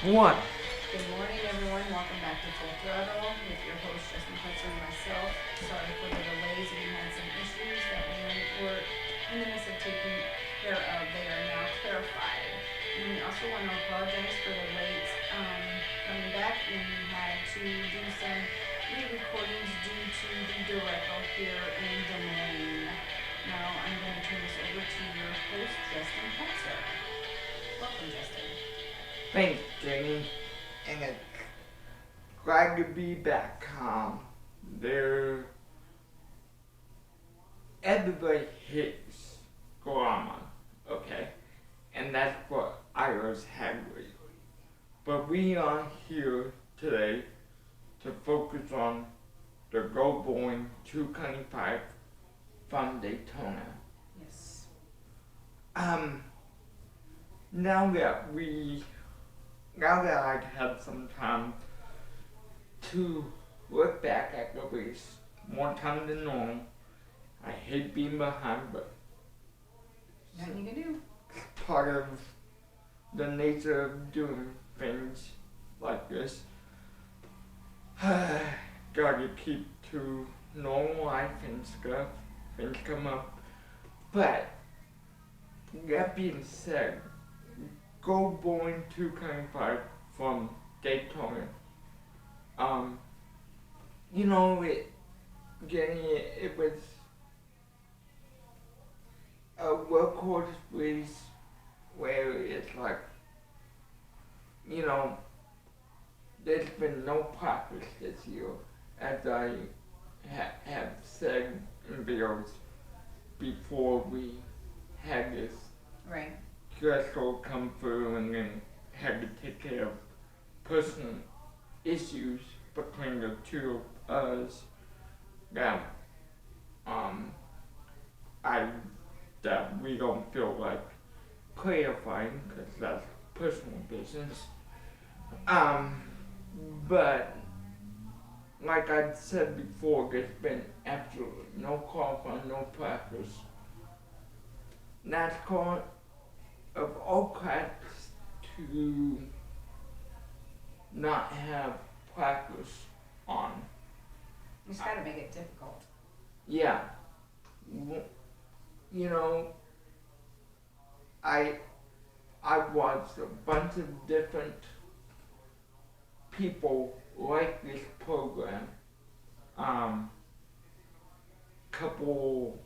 One. Good morning, everyone. Welcome back to Full Throttle with your host, Justin Putzer, and myself. Sorry for the delays. We had some issues that we were in the midst of taking care of. They are now clarified. And we also want to apologize for the late coming back. We had to do some re-recordings due to the derecho here in Des Moines. Now I'm going to turn this over to your host, Justin Putzer. Welcome, Justin. Thanks, Jenny. And it's glad to be back. There, everybody hates drama, okay? And that's what I was having. But we are here today to focus on the Go Boeing 225 from Daytona. Yes. Um, now that I've had some time to look back at the race, more time than normal, I hate being behind, but Nothing you can do. it's part of the nature of doing things like this. Gotta keep to normal life and stuff. Things come up. But that being said, Go Boeing 225 from Daytona. You know, it was a workhorse race where it's like, you know, there's been no practice this year, as I have said in videos before we had this Right. stressful come through and then had to take care of personal issues between the two of us that um I that we don't feel like clarifying because that's personal business. Um, but like I said before, there's been absolutely no call for no practice. NASCAR of all tracks to not have practice on. You just gotta make it difficult. Yeah, you know, I I watched a bunch of different people like this program. Couple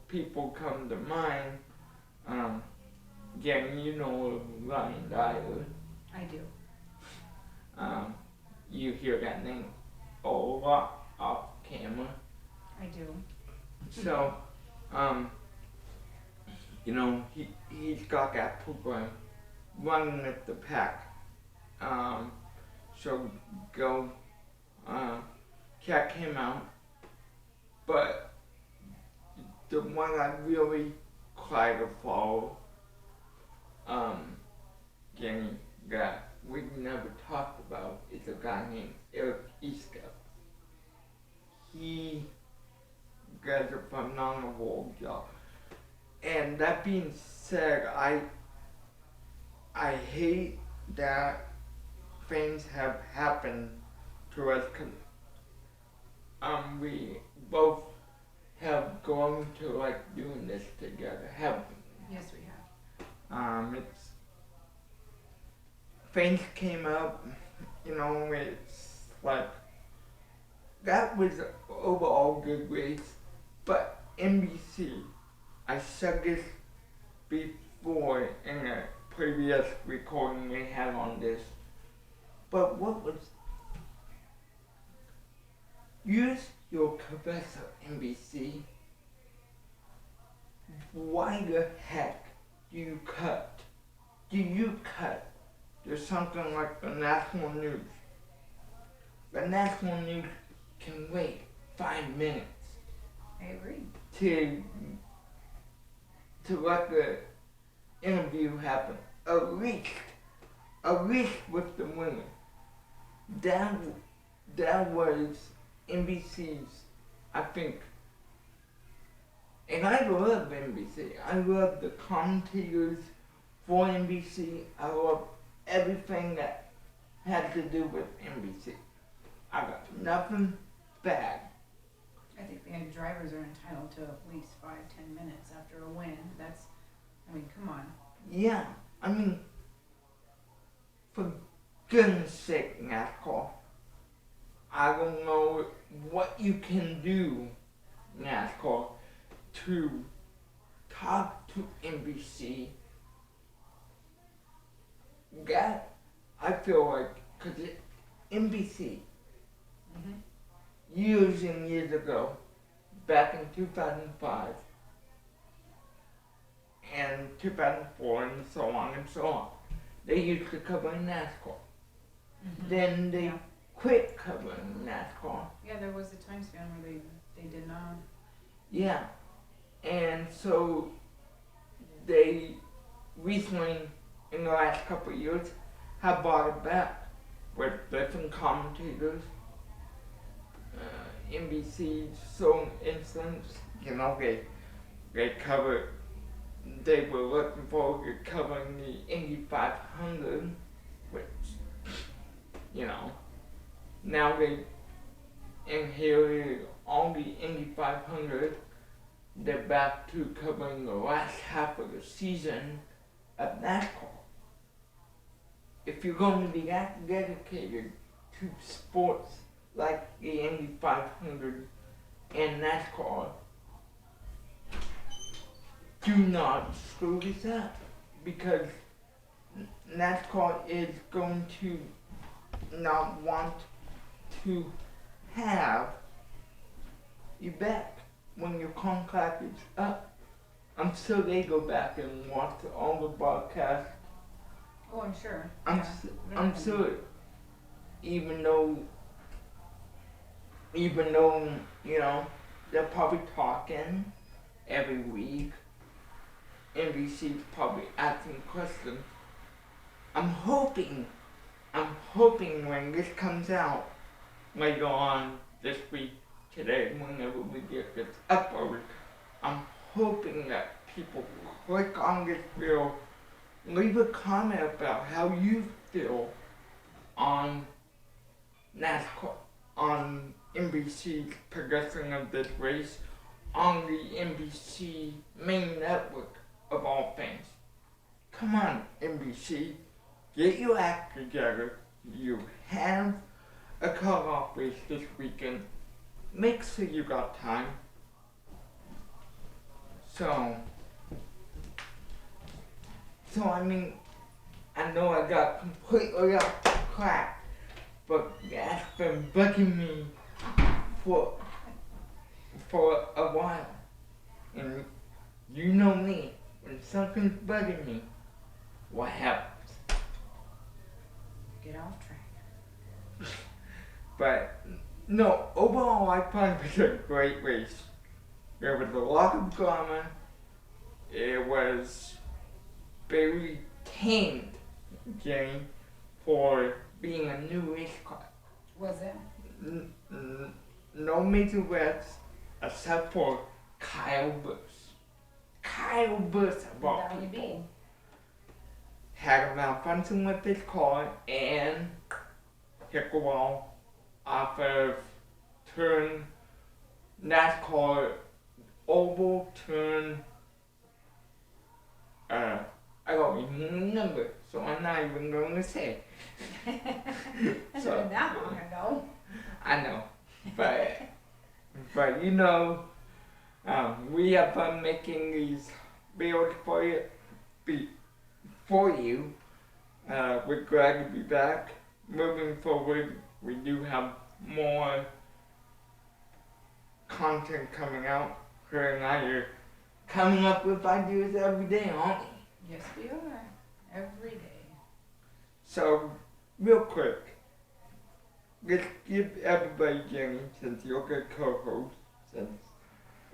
people come to mind. Um, Again, you know Ryan Dyer. I do. Um, you hear that name a lot off camera. I do. So, um, you know, he's got that program running with the pack. So go uh, check him out. But the one I really try to follow, Jenny, that we never talked about is a guy named Eric Eastup. He does a phenomenal job. And that being said, I hate that things have happened to us because we both have gone to like doing this together, haven't we? Yes, we have. It's things came up, you know, it's like that was an overall good race, but NBC, I said this before in a previous recording we had on this, but what was use your professor NBC? Why the heck do you cut? Do you cut to something like the national news? The national news can wait 5 minutes I agree. to let the interview happen. At least with the women. That that was NBC's, I think, and I love NBC. I love the commentators for NBC. I love everything that had to do with NBC. I got nothing bad. I think the drivers are entitled to at least 5-10 minutes after a win. That's, I mean, come on. Yeah, I mean, for goodness sake, NASCAR. I don't know what you can do, NASCAR, to talk to NBC. That, I feel like, because NBC, years and years ago, back in 2005, and 2004, and so on and so on, they used to cover NASCAR. Then they quit covering NASCAR. Yeah, there was a time span where they did not. Yeah, and so they recently, in the last couple of years, have brought it back with different commentators. NBC, so instance, you know, they covered, they were looking forward to covering the Indy 500, which, you know, now they inherited all the Indy 500. They're back to covering the last half of the season of NASCAR. If you're going to be that dedicated to sports like the Indy 500 and NASCAR, do not screw this up, because NASCAR is going to not want to have you back when your contract is up. I'm sure they go back and watch all the broadcasts. Oh, I'm sure. I'm sure, even though, you know, they're probably talking every week. NBC's probably asking questions. I'm hoping when this comes out later on this week, today, whenever we get this uploaded, I'm hoping that people click on this video, leave a comment about how you feel on NASCAR, on NBC's production of this race, on the NBC main network of all things. Come on, NBC, get your act together. You have a cutoff race this weekend. Make sure you got time. So I mean, I know I got completely off track, but that's been bugging me for a while. And you know me, when something's bugging me, what happens? Get off track. But no, overall I find it a great race. There was a lot of drama. It was very tamed, Jenny, for being a new race car. Was it? No major wrecks except for Kyle Busch. Kyle Busch of all people had a malfunction with his car and hit the wall off of turn, NASCAR oval turn, I don't even remember, so I'm not even going to say. That's not that long ago. I know, but you know, we have fun making these videos for you. We're glad to be back. Moving forward, we do have more content coming out. Her and I are coming up with ideas every day, aren't we? Yes, we are. Every day. So, real quick, let's give everybody, Jenny, since you're the co-host, since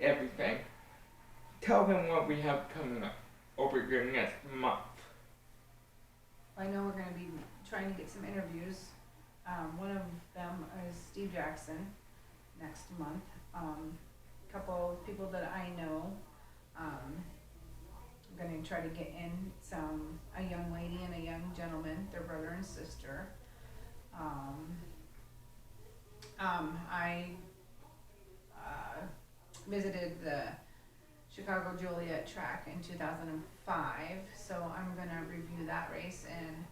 everything, tell them what we have coming up over the next month. I know we're going to be trying to get some interviews. One of them is Steve Jackson next month. A couple of people that I know. I'm gonna try to get in a young lady and a young gentleman, their brother and sister. I visited the Chicago Joliet track in 2005, so I'm gonna review that race and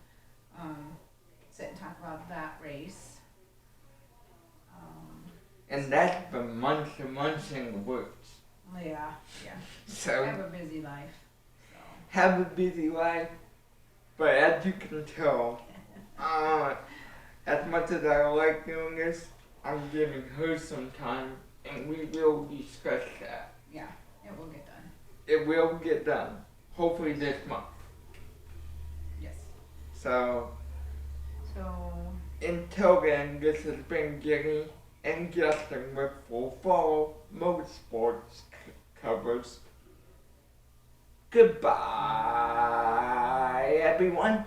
sit and talk about that race. And that's been months and months in the works. Yeah. I So have a busy life, so. have a busy life, but as you can tell, as much as I like doing this, I'm giving her some time, and we will discuss that. Yeah, it will get done. It will get done, hopefully this month. Yes. So So, until then, this has been Jenny and Justin with Full Follow Motorsports covers. Goodbye, everyone.